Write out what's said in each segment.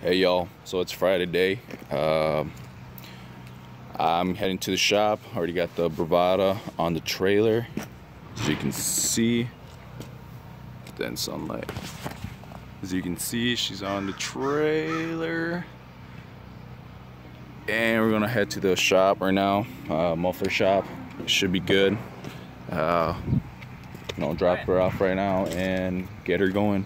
Hey y'all, so it's Friday day. I'm heading to the shop. Already got the Bravada on the trailer, as you can see. Then sunlight. As you can see, she's on the trailer. And we're gonna head to the shop right now, muffler shop. It should be good. Drop her off right now and get her going.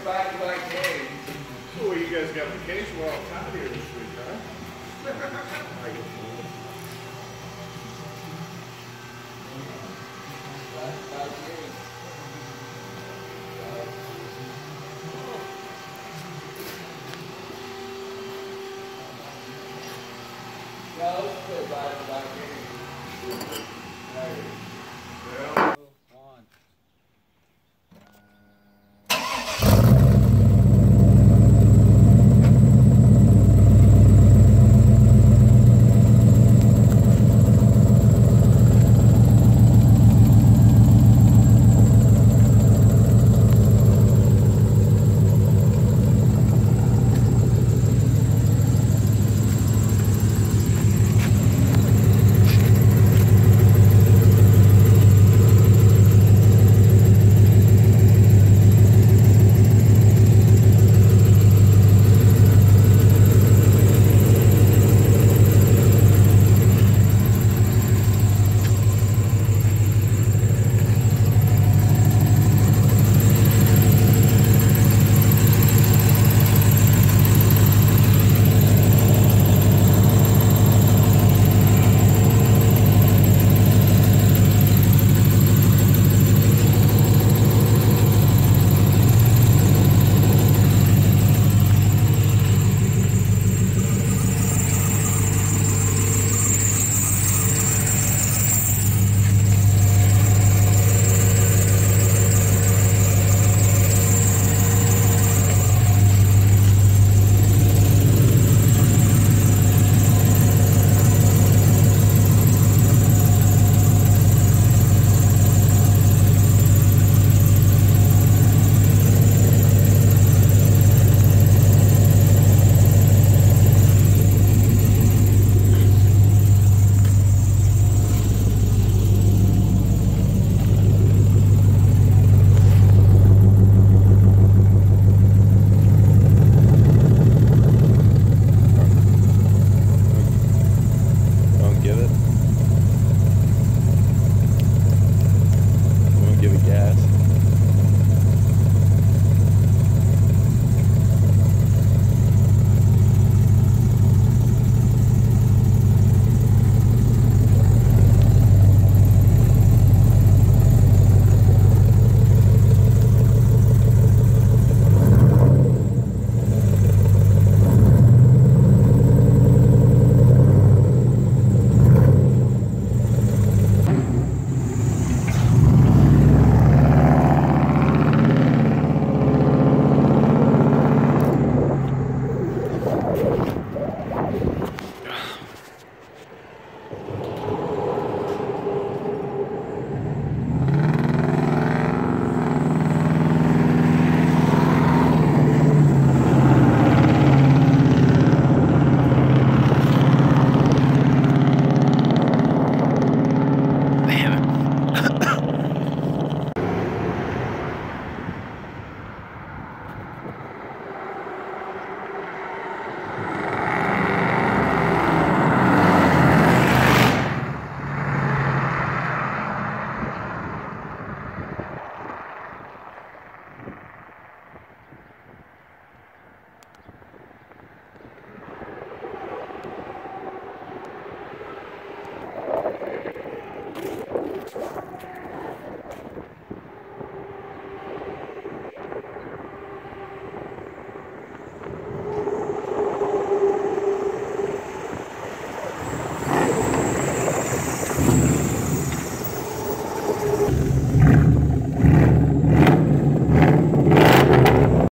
Back-to-back games. Oh, you guys got vacation while I'm out here this week, huh? Back-to-back games. Yeah, let's play back-to-back games.